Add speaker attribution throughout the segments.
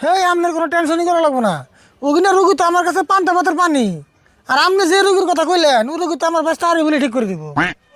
Speaker 1: হ্যাঁ আপনার কোনো টেনশনই করা লাগবো না। ওখানে রুগী তো আমার কাছে পান্তা ভাতের পানি। আর আপনি যে রুগীর কথা কইলেন ও রুগী তো আমার ব্যস্ত আরে বলে ঠিক করে দিব।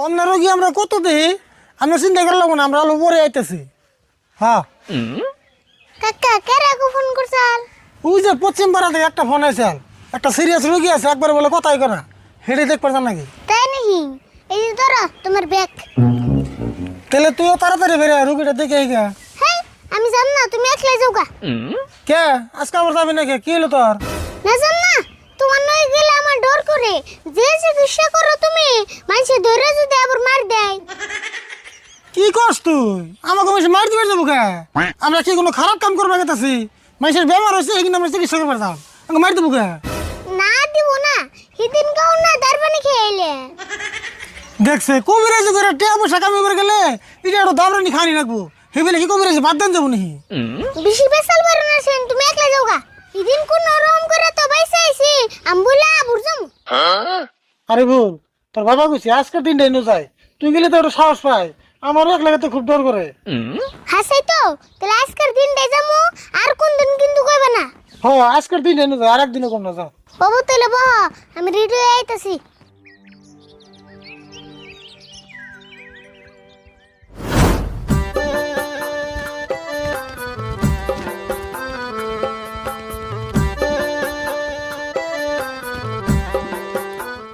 Speaker 1: অন্য রুগী আমরা কত দিই আমরা চিন্তা করা লাগবো না, আমরা আলো পরে আইতেছি। হ্যাঁ
Speaker 2: কাকা কেরাকো ফোন করছাল?
Speaker 1: ওই যে পশ্চিম পাড়া থেকে একটা ফোন আছে, একটা সিরিয়াস রুগী আছে, একবার বলে কথাই করা হেঁটে দেখ পারতাম নাকি।
Speaker 2: তাই নাকি? এই যে ধরো তোমার ব্যাগ।
Speaker 1: তাহলে তুইও তাড়াতাড়ি বেরে রুগীটা দেখে আই গা।
Speaker 2: হ্যাঁ আমি জান না, তুমি একলাই যাও গা।
Speaker 1: কে আজকে আবার যাবি নাকি? কি হলো তোর?
Speaker 2: না জান না, তোমার নয় গেলে আমার ডর করে। যে চিকিৎসা করো তুমি, মানুষে ধরে যদি আবার মার দেয়।
Speaker 1: কি করছ তুই? আমাকে মানুষ মার দিবে যাবো কে? আমরা কি কোনো খারাপ কাম করবো গেতাছি? মানুষের বেমার হয়েছে এখানে আমরা চিকিৎসা করবার যাও, আমাকে মার দেবো কে?
Speaker 2: না দিব না, সেদিন কাউ না দারবানি খেয়ে এলে।
Speaker 1: দেখছে কবিরাজি করে টিয়া পয়সা কামি করে গেলে এটা একটু দাবরানি খানি রাখবো, হেবেলে কি কবিরাজি বাদ দেন যাবো নাকি?
Speaker 2: বেশি বেসাল বারো না সেন, তুমি একলাই যাও গা। সেদিন কোন নরম করে তো বাইসে আইছি আমবুলা বুঝাম।
Speaker 1: আরে বল তোর বাবা কইছি আজকের দিনটা এনে যায়, তুই গেলে তো একটু সাহস পায়। আমার এক লাগাতে খুব ডর করে।
Speaker 2: হাসাই তো, তাহলে আজকের দিনটাই যাবো, আর কোন দিন কিন্তু কইবে না।
Speaker 1: হ আজকের দিন এনে যায়, আর একদিনও কম না যা।
Speaker 2: বাবু তাহলে বহ, আমি রেডি হয়ে আইতাছি।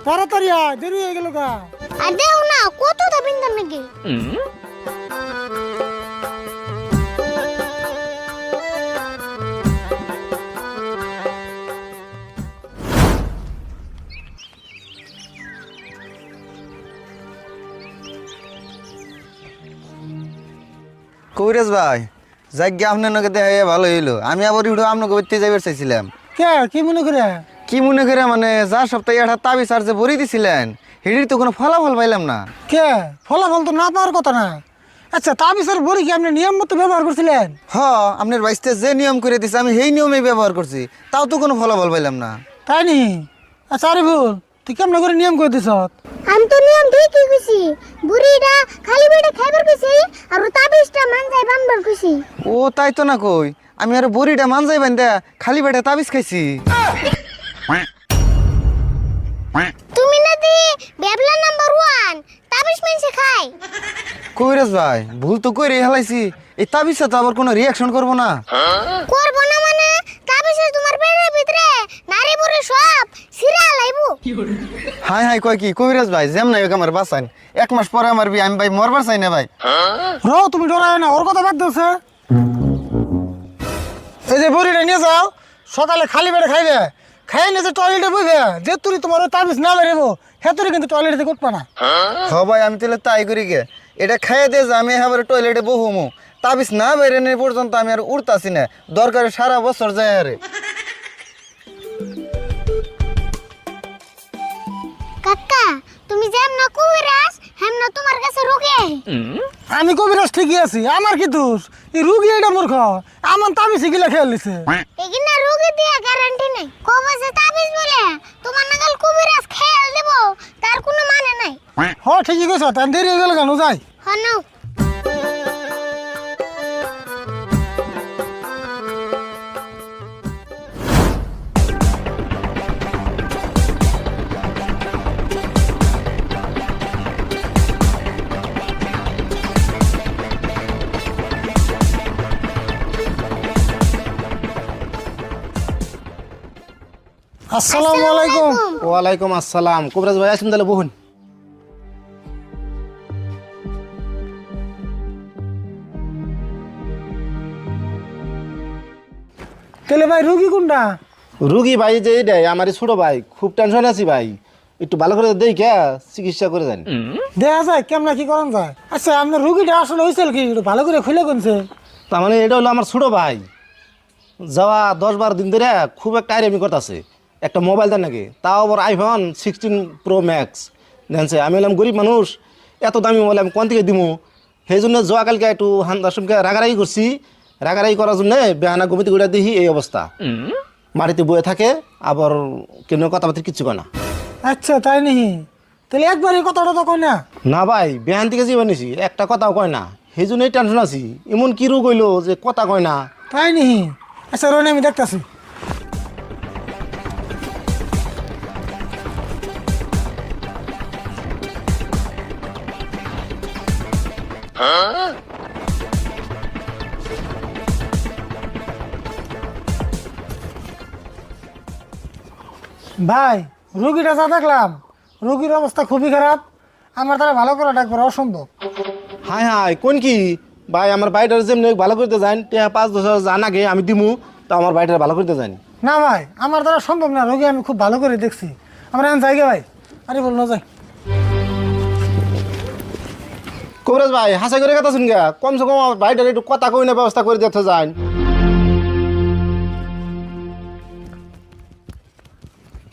Speaker 1: তাড়াতাড়ি আয়, দেরি হয়ে গেল গা।
Speaker 2: আর দেও না কত দাবিন দাম নাকি।
Speaker 3: কবিরাজ ভাই যাক গিয়ে আপনার নকে দেখা ভালো হইলো। আমি আবার ইউটিউব আপনাকে করতে যাইবার চাইছিলাম।
Speaker 1: কে কি মনে করে?
Speaker 3: কি মনে করে মানে যার সপ্তাহে একটা তাবিজ আর যে ভরি দিছিলেন হেডির তো কোনো ফলাফল পাইলাম না।
Speaker 1: কে ফলাফল তো না পাওয়ার কথা না। আচ্ছা তাবিজের বড়ি কি আপনি নিয়ম মতো ব্যবহার করছিলেন?
Speaker 3: হ আপনার বাইসতে যে নিয়ম করে দিছে আমি সেই নিয়মেই ব্যবহার করছি, তাও তো কোনো ফলাফল পাইলাম না।
Speaker 1: তাই নি? আচ্ছা আরে ভুল তুই কেমন করে নিয়ম করে দিছ?
Speaker 2: আমি তো নিয়ম ঠিকই কইছি, বুড়িটা খালি পেটে খাইবার কইছি, আর তাবিজটা মানজাই বানবার কইছি।
Speaker 3: ও তাই তো না কই, আমি আর বড়িটা মান যাইবেন দে খালি পেটে তাবিজ খাইছি।
Speaker 2: তুমি না দি বেবলা নাম্বার 1 তাবিজ মেনছে খাই।
Speaker 3: কবিরাজ ভাই ভুল তো করে হেলাইছি, এই তাবিজটা তো আবার কোনো রিয়াকশন করবো না?
Speaker 2: করব না মানে তাবিজে তোমার পেটের ভিতরে নারী বুড়ি সব সিরা লাইবো।
Speaker 3: হাই হাই কয় কি কবিরাজ ভাই যেম নাই আমার বাঁচান, 1 মাস পরে আমার বিয়ে, আমি ভাই মরবার চাই না ভাই।
Speaker 1: র তুমি ডরায় না, ওর কথা বাদ দিছে। এই যে বড়িটা নিয়ে যাও, সকালে খালি পেটে খাইবে, খাই নিয়ে যে টয়লেটে বইবে, যে তুই তোমার ওই তাবিজ না বেরোবো হেতুরি কিন্তু টয়লেটে করবা না।
Speaker 3: হ ভাই আমি তাহলে তাই করি গে, এটা খাইয়ে দিয়ে যে আমি আবার টয়লেটে বহুমু, তাবিজ না বেরোনো পর্যন্ত আমি আর উঠতাছি না, দরকারে সারা বছর যায় আরে।
Speaker 2: কাকা তুমি যেম না কবিরাজ হেম না তোমার কাছে রোগে।
Speaker 1: আমি কবিরাজ ঠিকই আছি, আমার কি দোষ? এই রুগী এটা মূর্খ, আমার তাবিজ গিলা খেয়াল দিছে।
Speaker 2: এগিনা রোগে দিয়া গ্যারান্টি নেই, কবে যে তাবিজ বলে তোমার নাগাল কবিরাজ খেয়াল দেব তার কোনো মানে নাই।
Speaker 1: হ ঠিকই কইছ, তাই দেরি হয়ে গেল কেন যাই।
Speaker 2: হনো
Speaker 1: আসসালামু আলাইকুম।
Speaker 4: ওয়ালাইকুম আসসালাম। কবিরাজ ভাই আসুন তাহলে বহুন।
Speaker 1: তাহলে ভাই রুগী কোনটা?
Speaker 4: রুগী ভাই যে এটাই আমার ছোট ভাই, খুব টেনশন আছি ভাই, একটু ভালো করে দেই কে চিকিৎসা করে যান।
Speaker 1: দেখা যায় কেমন কি করেন যায়। আচ্ছা আপনার রুগীটা আসলে হয়েছিল কি একটু ভালো করে খুলে কোনছে?
Speaker 4: তার মানে এটা হলো আমার ছোট ভাই, যাওয়া 10-12 দিন ধরে খুব একটা আইরেমি করতেছে, একটা মোবাইল দেন নাকি, তাও আবার আইফোন 16 প্রো ম্যাক্স জানছে। আমি হলাম গরিব মানুষ, এত দামি মোবাইল আমি কোন থেকে দিমু, সেই জন্য কালকে একটু হান্দাসুমকে রাগারাগি করছি, রাগারাগি করার জন্য বেহানা গমিতে গুড়া দিই এই অবস্থা, মাটিতে বয়ে থাকে, আবার কেন কথাবার্তা কিচ্ছু কয় না।
Speaker 1: আচ্ছা তাই নাকি? তাহলে একবার এই কথাটা তো কই না?
Speaker 4: না ভাই বেহান থেকে জীবন নিছি, একটা কথাও কয় না, সেই জন্যই টেনশন আছি। এমন কি রোগ হইলো যে কথা কয় না।
Speaker 1: তাই নাকি? আচ্ছা রনি আমি দেখতেছি। ভাই রুগীটা যা দেখলাম, রুগীর অবস্থা খুবই খারাপ। আমার তারা ভালো করে ডাকবার অসম্ভব।
Speaker 4: হাই হাই কোন কি ভাই, আমার বাড়িটার যেমনি ভালো করতে যান, টিয়া 5-10 জান আগে আমি দিমু, তো আমার বাড়িটা ভালো করতে যান।
Speaker 1: না ভাই আমার দ্বারা সম্ভব না, রোগী আমি খুব ভালো করে দেখছি। আমরা এখন যাই গে ভাই। আরে বল না যাই।
Speaker 4: কবিরাজ ভাই হাসা করে কথা শুন গা, কমসে কম আমার বাড়িটার একটু কথা কই না ব্যবস্থা করে দিতে যান।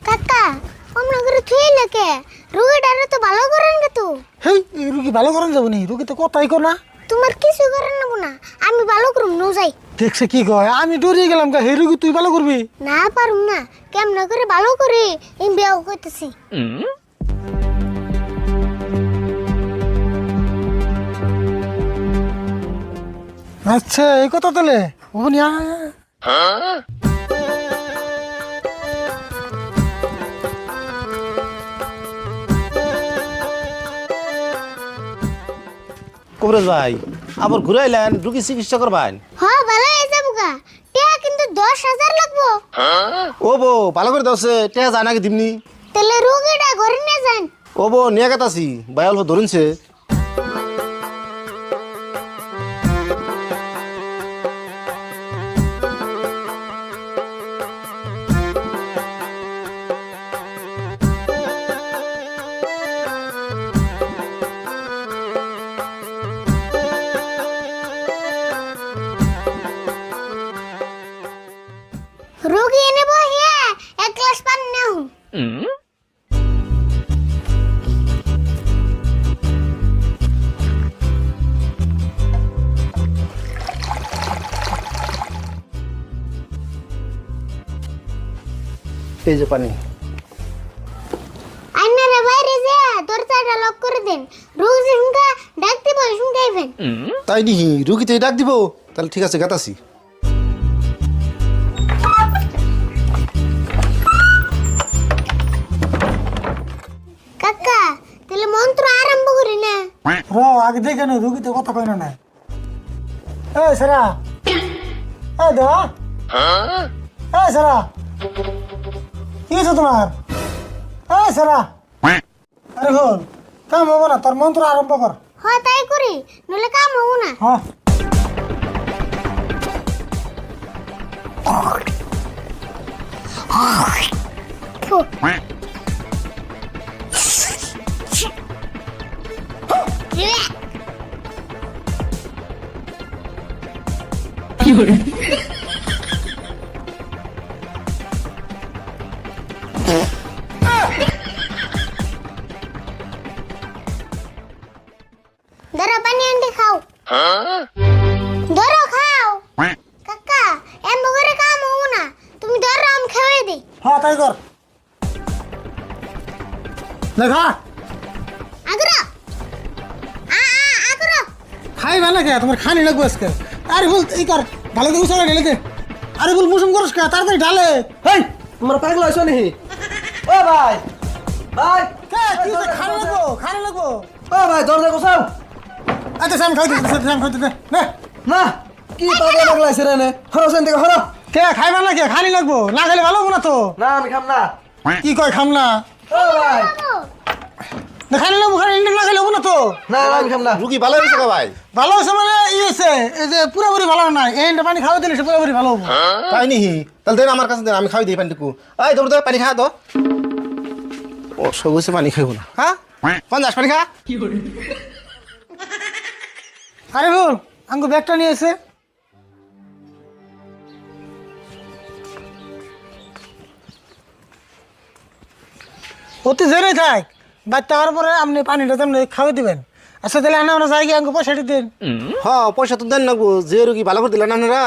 Speaker 2: কাকা অমন করে থুইলে কে? রুগীটারে তো ভালো করেন কে তো?
Speaker 1: হেই এই রুগী ভালো করেন যাবো নি, রুগী তো কথাই কো না।
Speaker 2: তোমার কিছু করেন নেব না, আমি ভালো করুম নো যাই।
Speaker 1: দেখছে কি কয়, আমি ডরিয়ে গেলাম গা। হে রুগী তুই ভালো করবি?
Speaker 2: না পারুম না, কেমন করে ভালো করে এই বিয়াও করতেছি।
Speaker 1: আচ্ছা এই কথা তাহলে ওখানে
Speaker 4: কবিরাজ ভাই আবার ঘুরে আইলেন, রুগী চিকিৎসা করবেন?
Speaker 2: হ্যাঁ ভালো হয়ে যাবো গা, টিয়া কিন্তু 10,000 লাগবো।
Speaker 4: ও বো ভালো করে দছে, টিয়া জানা কি দিমনি?
Speaker 2: তাহলে রুগীটা ঘরে নিয়ে যান।
Speaker 4: ও বো নিয়ে গেতাছি, ভাই অল্প ধরুনছে।
Speaker 2: রুগী এনে বহিয়া 1 গ্লাস পানি নাও।
Speaker 4: এই যে পানি।
Speaker 2: আইনারে বাইরে যা দরজাটা লক করে দেন, রুগী শুনকা ডাকতে বল শুনকাইবেন।
Speaker 4: তাই নিহি রুগীতে ডাক দিব? তাহলে ঠিক আছে গেতাছি।
Speaker 2: কাকা তাহলে মন্ত্র আরম্ভ করি না?
Speaker 1: র আগে দেখে নো রুগীতে কথা কয় না না। এই সারা এই দা এই সারা কি হয়েছে তোমার? এই সারা আরে বল কাম হবো না, তোর মন্ত্র আরম্ভ কর।
Speaker 2: হয় তাই করি, নলে কাম হবো না।
Speaker 1: হ্যাঁ
Speaker 2: ফু। ধরো পানি আনতে খাও। ধরো খাও। কাকা এম করে কাম হবো না, তুমি ধরো আমি খাওয়াই দিই।
Speaker 1: হ্যাঁ তাই কর। লেখা
Speaker 2: আগ্রহ আগ্রহ
Speaker 1: খাইবে না কে? তোমার খানি লাগবে আজকে। আরে বল এই কর, ভালো করে উসালা ঢেলে দে। আরে বল মুসুম করস কে? তাড়াতাড়ি ঢালে।
Speaker 5: হেই তোমরা পাগল হইছো নাকি? ও ভাই ভাই
Speaker 1: কে কি হইছে? খানি লাগবো, খানি লাগবো।
Speaker 5: ও ভাই দরজা গোছাও।
Speaker 1: আচ্ছা সাম খাইতে দে, সাম খাইতে দে। নে
Speaker 5: না কি পাগল পাগল আইছে রে নে? হরো সেন থেকে হরো।
Speaker 1: কে খাইবে না কে? খানি লাগবো, না খাইলে ভালো হবো না তো।
Speaker 5: না আমি খাম না।
Speaker 1: কি কয় খাম না?
Speaker 5: ও ভাই
Speaker 1: না খাইলে লাগবো, খাইলে না খাইলে হবো না তো।
Speaker 5: না আমি খাম না।
Speaker 4: রুগী ভালো হয়েছে গা ভাই?
Speaker 1: ভালো হয়েছে মানে ই হয়েছে, এই যে পুরোপুরি ভালো না, এই পানি খাওয়া দিলে সে পুরোপুরি ভালো হবো।
Speaker 4: তাই নিহি? তাহলে দেন আমার কাছে দেন, আমি খাওয়াই দিই পানিটুকু। এই তোর তো পানি খা তো। ও সবুজে পানি খাইব না, হ্যাঁ 50 পানি খা।
Speaker 1: আরে বল আঙ্গু ব্যাগটা নিয়ে এসে। অতি জোরে থাক, বাচ্চা হওয়ার পরে আপনি পানিটা তেমনি খাওয়াই দিবেন। আচ্ছা তাহলে আমরা যাই গিয়ে আঙ্গু পয়সাটি দিন।
Speaker 4: হ্যাঁ পয়সা তো দেন লাগবো, যে রুগী ভালো করে দিলেন আপনারা।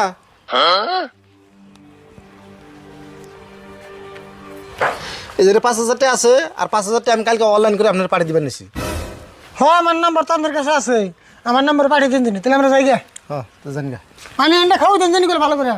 Speaker 4: এই যে 5,000 টাকা আছে, আর 5,000 টাকা আমি কালকে অনলাইন করে আপনারা পাঠিয়ে দিবেন নিছি।
Speaker 1: হ্যাঁ আমার নাম্বার তো আপনার কাছে আছে, আমার নাম্বার পাঠিয়ে দিন। তাহলে আমরা যাই গিয়ে
Speaker 4: হ্যাঁ তো জানি গা।
Speaker 1: পানি আনটা খাওয়াই দেন জানি করে ভালো করে।